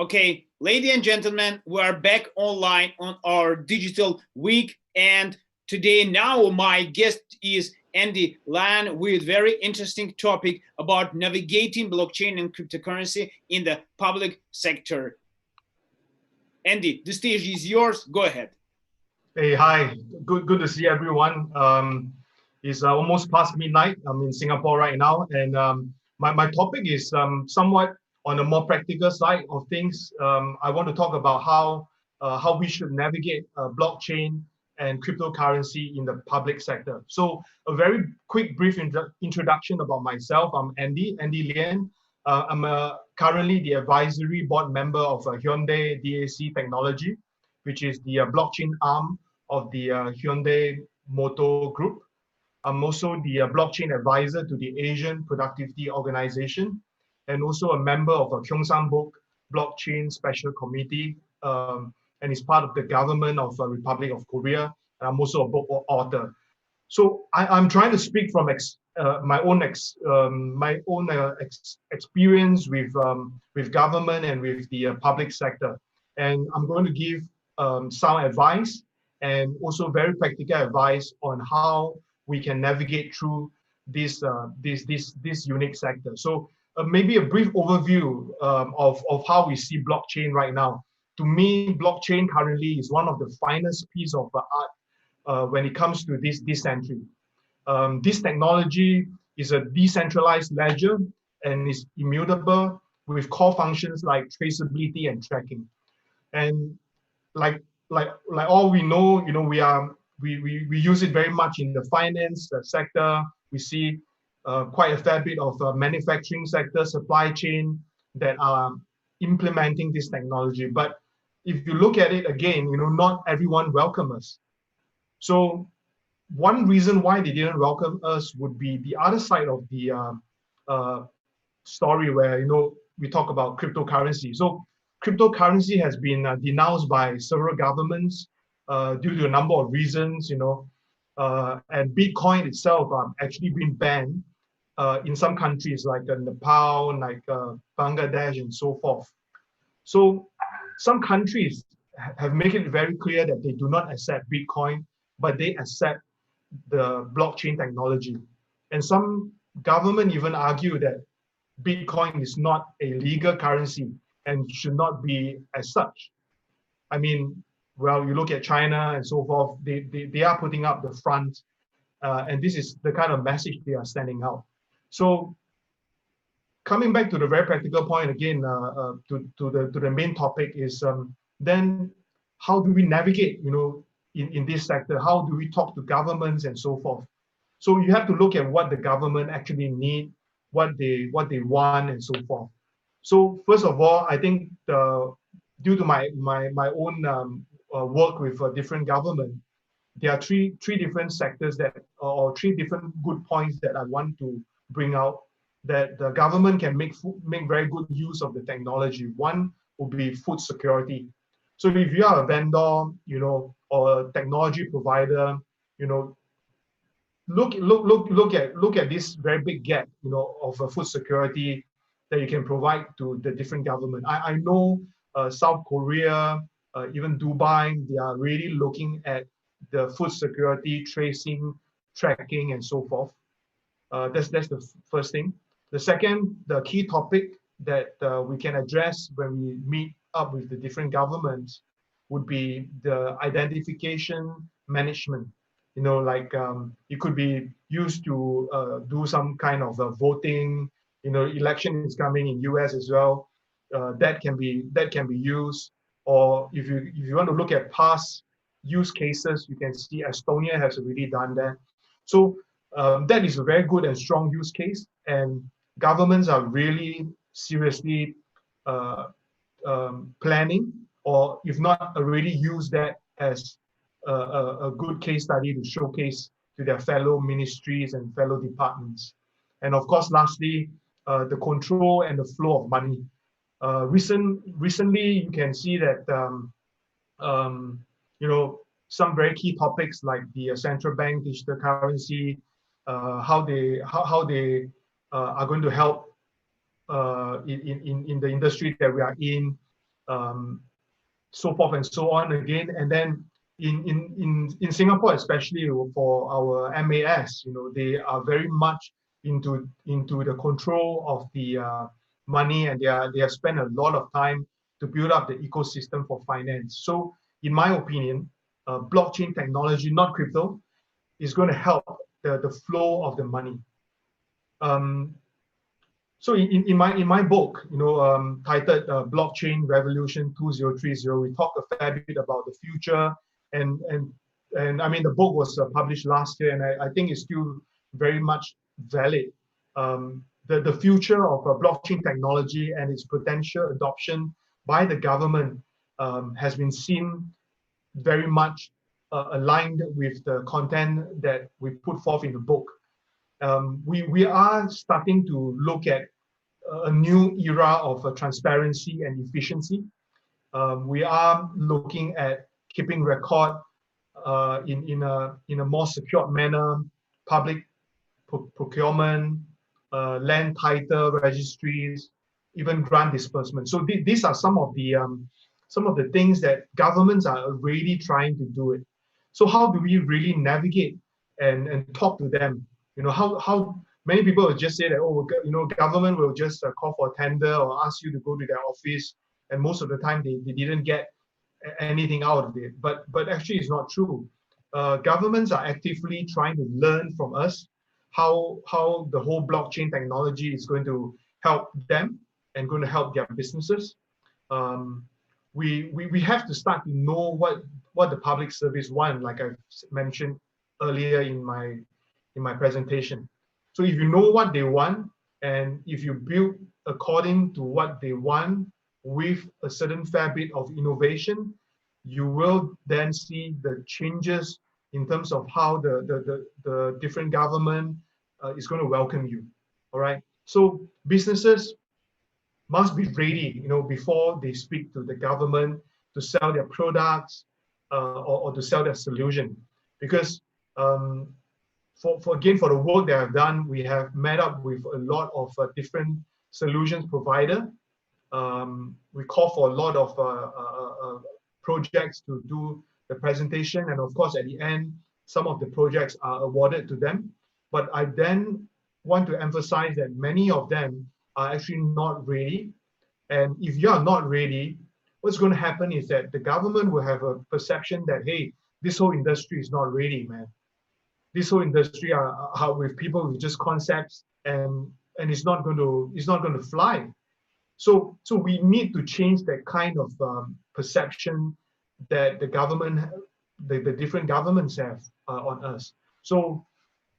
Okay, ladies and gentlemen, we are back online on our digital week, and today now my guest is Anndy Lian with very interesting topic about navigating blockchain and cryptocurrency in the public sector. Andy, the stage is yours. Go ahead. Hey, hi. Good to see everyone. It's almost past midnight. I'm in Singapore right now, and my topic is somewhat on the more practical side of things. I want to talk about how we should navigate blockchain and cryptocurrency in the public sector. So a very quick, brief introduction about myself. I'm Andy Lian. I'm currently the advisory board member of Hyundai DAC Technology, which is the blockchain arm of the Hyundai Motor Group. I'm also the blockchain advisor to the Asian Productivity Organization, and also a member of a Gyeongsangbuk Blockchain Special Committee, and is part of the government of the Republic of Korea. And I'm also a book author. So I'm trying to speak from my own experience with government and with the public sector, and I'm going to give sound advice and also very practical advice on how we can navigate through this unique sector. So maybe a brief overview of how we see blockchain right now. To me, blockchain currently is one of the finest piece of art when it comes to this century. This technology is a decentralized ledger and is immutable with core functions like traceability and tracking. And like all we know, we use it very much in the finance sector. We see quite a fair bit of manufacturing sector, supply chain that are implementing this technology. But if you look at it again, not everyone welcomes us. So one reason why they didn't welcome us would be the other side of the story, where we talk about cryptocurrency. So cryptocurrency has been denounced by several governments due to a number of reasons, and Bitcoin itself actually been banned in some countries like Nepal, like Bangladesh, and so forth. So some countries have made it very clear that they do not accept Bitcoin, but they accept the blockchain technology. And some government even argue that Bitcoin is not a legal currency and should not be as such. I mean, well, you look at China and so forth, they are putting up the front, and this is the kind of message they are sending out. So coming back to the very practical point again, to the main topic is then how do we navigate, in this sector? How do we talk to governments and so forth? So you have to look at what the government actually need, what they want, and so forth. So first of all, I think due to my own work with different government, there are three different sectors or three different good points that I want to bring out, that the government can make very good use of the technology. One would be food security. So if you are a vendor, or a technology provider, look at this very big gap, of food security that you can provide to the different government. I know South Korea, even Dubai, they are really looking at the food security, tracing, tracking, and so forth. That's the first thing. The second, the key topic that we can address when we meet up with the different governments would be the identification management. It could be used to do some kind of voting. Election is coming in US as well. That can be used. Or if you want to look at past use cases, you can see Estonia has already done that. So that is a very good and strong use case, and governments are really seriously planning, or if not already use that as a good case study to showcase to their fellow ministries and fellow departments. And of course, lastly, the control and the flow of money. Recently, you can see that some very key topics like the central bank digital currency, how they are going to help in the industry that we are in. um, so forth and so on again. And then in Singapore, especially for our MAS, they are very much into the control of the money, and they have spent a lot of time to build up the ecosystem for finance. So in my opinion, blockchain technology, not crypto, is going to help the flow of the money. So in my book, titled Blockchain Revolution 2030, we talk a fair bit about the future, and I mean, the book was published last year, and I think it's still very much valid. The future of blockchain technology and its potential adoption by the government has been seen very much aligned with the content that we put forth in the book. We are starting to look at a new era of transparency and efficiency. We are looking at keeping record in a more secure manner, public procurement, land title registries, even grant disbursement. So these are some of the things that governments are already trying to do it. So how do we really navigate and talk to them? How many people will just say that, oh, government will just call for a tender or ask you to go to their office, and most of the time they didn't get anything out of it. But actually, it's not true. Governments are actively trying to learn from us how the whole blockchain technology is going to help them and going to help their businesses. We have to start to know what the public service want, like I mentioned earlier in my presentation. So if you know what they want, and if you build according to what they want with a certain fair bit of innovation, you will then see the changes in terms of how the different government is going to welcome you. All right. So businesses must be ready, before they speak to the government to sell their products or to sell their solution. Because for the work that I've done, we have met up with a lot of different solutions provider. We call for a lot of projects to do the presentation, and of course, at the end, some of the projects are awarded to them. But I then want to emphasize that many of them are actually not ready. And if you are not ready, what's going to happen is that the government will have a perception that, hey, this whole industry is not ready, man. This whole industry are with people with just concepts, and it's not going to fly. So we need to change that kind of perception that the government, the different governments have on us. So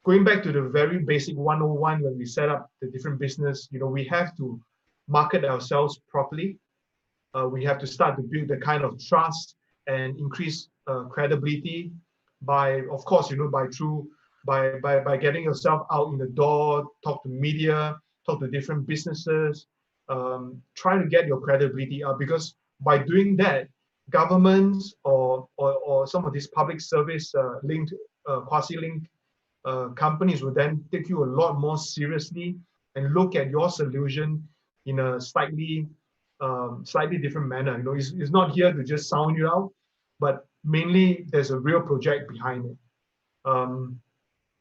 going back to the very basic 101, when we set up the different business, we have to market ourselves properly. We have to start to build the kind of trust and increase credibility by, of course, by getting yourself out in the door, talk to media, talk to different businesses, try to get your credibility up, because by doing that, governments or some of these public service linked, quasi-linked companies will then take you a lot more seriously and look at your solution in a slightly different manner. It's not here to just sound you out, but mainly there's a real project behind it.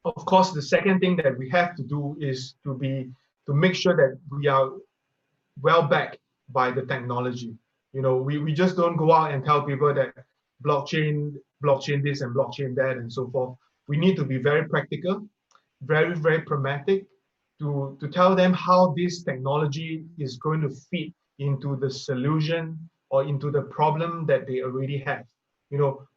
Of course, the second thing that we have to do is to make sure that we are well backed by the technology. We just don't go out and tell people that blockchain this and blockchain that and so forth. We need to be very practical, very, very pragmatic to tell them how this technology is going to fit into the solution or into the problem that they already have.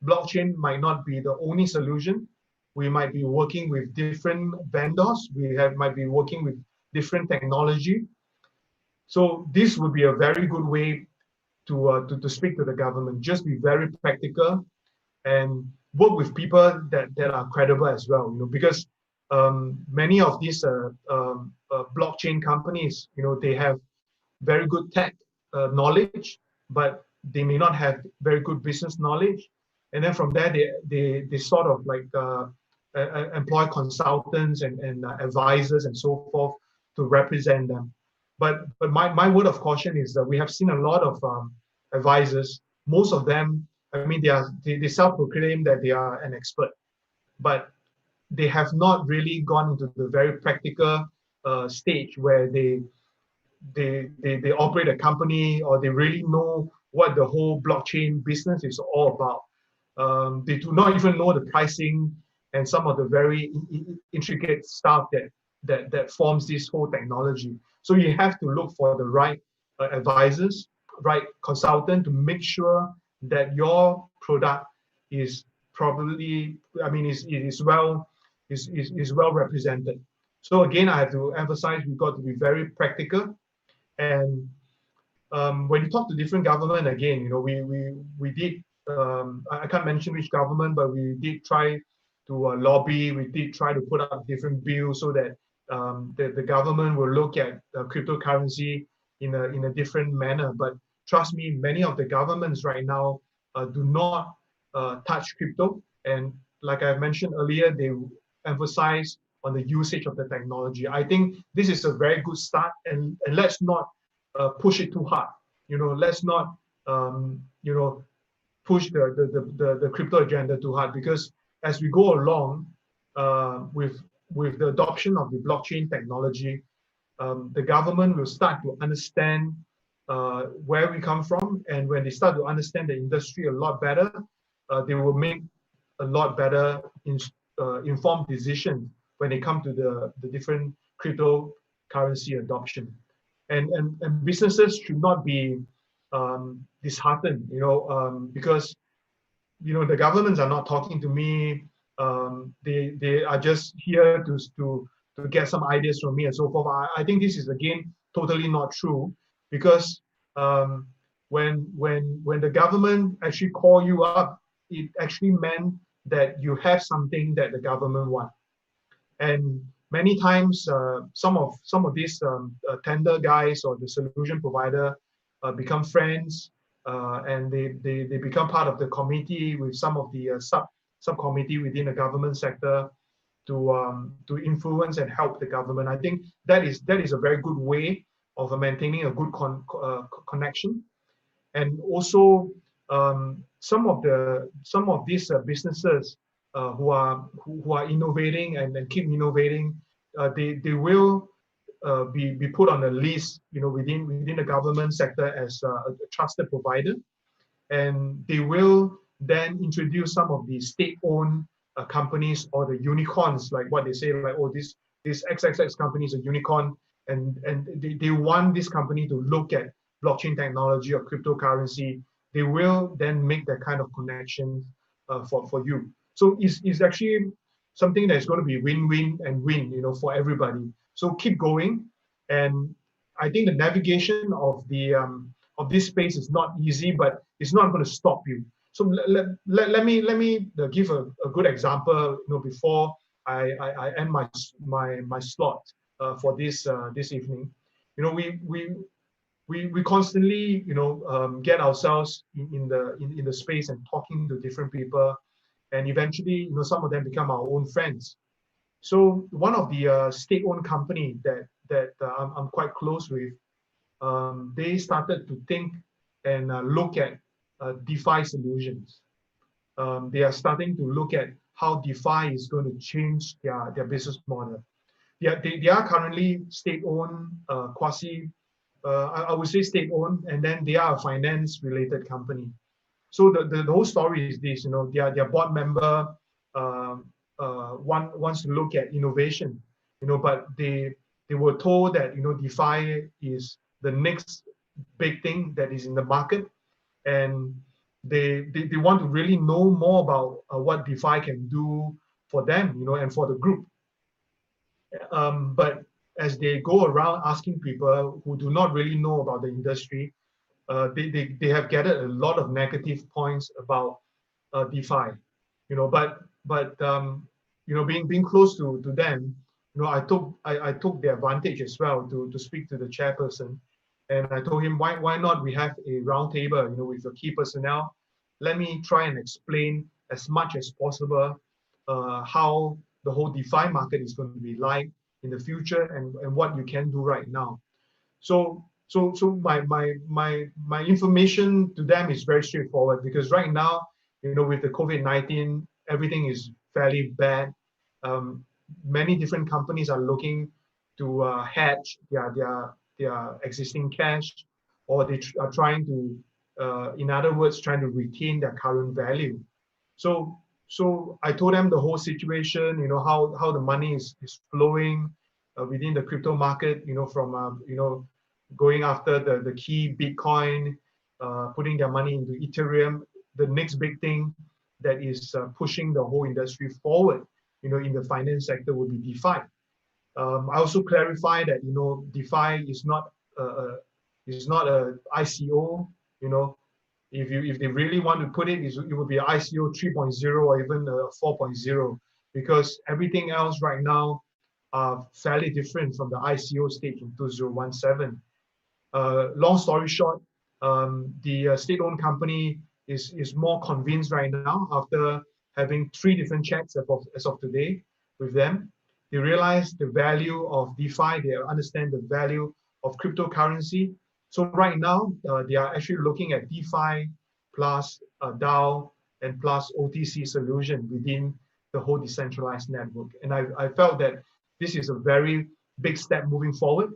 Blockchain might not be the only solution. We might be working with different vendors. Might be working with different technology. So this would be a very good way to speak to the government. Just be very practical and work with people that are credible as well. Because many of these blockchain companies, they have very good tech knowledge, but they may not have very good business knowledge. And then from there, they sort of like employ consultants and advisors and so forth to represent them. But my word of caution is that we have seen a lot of advisors, most of them, I mean, they self-proclaim that they are an expert, but they have not really gone into the very practical stage where they operate a company, or they really know what the whole blockchain business is all about. They do not even know the pricing and some of the very intricate stuff that forms this whole technology. So you have to look for the right advisors, right consultant, to make sure that your product is probably, I mean, is well represented. So again, I have to emphasize, we've got to be very practical. And when you talk to different government, again, you know, we did, I can't mention which government, but we did try to lobby. We did try to put up different bills so that the government will look at cryptocurrency in a different manner. But trust me, many of the governments right now do not touch crypto. And like I mentioned earlier, they emphasize on the usage of the technology. I think this is a very good start, and let's not push it too hard. You know, let's not you know, push the crypto agenda too hard, because as we go along with the adoption of the blockchain technology, the government will start to understand where we come from, and when they start to understand the industry a lot better, they will make a lot better informed decisions when they come to the different cryptocurrency adoption. And businesses should not be disheartened, you know, because, you know, the governments are not talking to me. They are just here to get some ideas from me and so forth. I think this is, again, totally not true, because when the government actually call you up, it actually meant that you have something that the government want. And many times, some of these tender guys or the solution provider become friends, and they become part of the committee with some of the subcommittee within the government sector to influence and help the government. I think that is a very good way of maintaining a good connection. And also, some of these businesses who are innovating and keep innovating, they will be put on a list, you know, within the government sector as a trusted provider, and they will then introduce some of the state-owned companies, or the unicorns, like what they say, like, oh, this XXX company is a unicorn, and they want this company to look at blockchain technology or cryptocurrency. They will then make that kind of connection for you. So it's actually something that's going to be win-win and win, you know, for everybody. So keep going, and I think the navigation of this space is not easy, but it's not going to stop you. So let me give a good example, you know, before I end my slot for this evening. You know, we constantly, you know, get ourselves in the space and talking to different people, and eventually, you know, some of them become our own friends. So one of the state-owned company that I'm quite close with, they started to think and look at DeFi solutions. They are starting to look at how DeFi is going to change their business model. They are currently state-owned, quasi, I would say state-owned, and then they are a finance-related company. So the whole story is this, you know, their board member wants to look at innovation, you know, but they were told that, you know, DeFi is the next big thing that is in the market, and they want to really know more about what DeFi can do for them, you know, and for the group. But as they go around asking people who do not really know about the industry, they have gathered a lot of negative points about DeFi, you know. But you know, being close to them, you know, I took the advantage as well to speak to the chairperson, and I told him, why not we have a round table, you know, with the key personnel. Let me try and explain as much as possible how the whole DeFi market is going to be like in the future, and what you can do right now. So so my information to them is very straightforward, because right now, with the COVID-19, everything is fairly bad. Many different companies are looking to hedge their existing cash, or they are trying to, in other words, trying to retain their current value. So I told them the whole situation, how the money is flowing within the crypto market, from going after the key Bitcoin, putting their money into Ethereum. The next big thing that is pushing the whole industry forward, in the finance sector, would be DeFi. I also clarify that DeFi is not a ICO. If they really want to put it, it would be an ICO 3.0 or even 4.0, because everything else right now are fairly different from the ICO stage in 2017. Long story short, the state-owned company is more convinced right now, after having 3 different chats as of today with them. They realize the value of DeFi. They understand the value of cryptocurrency. So right now, they are actually looking at DeFi plus DAO and plus OTC solution within the whole decentralized network. And I felt that this is a very big step moving forward.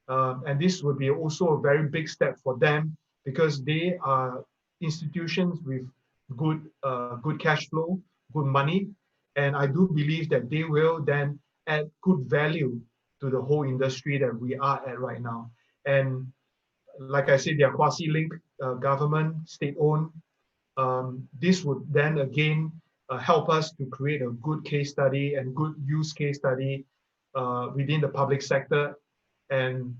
And this would be also a very big step for them, because they are institutions with good cash flow, good money. And I do believe that they will then add good value to the whole industry that we are at right now. And like I said, they are quasi-linked, government, state-owned. This would then again help us to create a good case study and good use case study within the public sector, and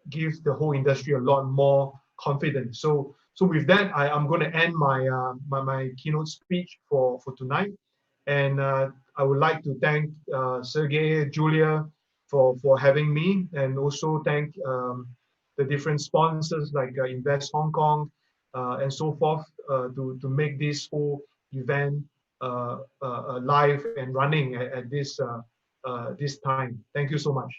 give the whole industry a lot more confidence. So with that, I'm going to end my keynote speech for tonight. And I would like to thank Sergey, Julia, for having me, and also thank the different sponsors like Invest Hong Kong and so forth, to make this whole event live and running at this time. Thank you so much.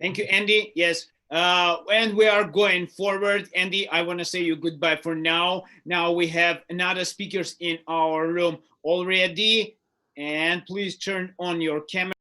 Thank you, Andy. Yes. And we are going forward. Andy, I want to say you goodbye for now. Now we have another speakers in our room already. And please turn on your camera.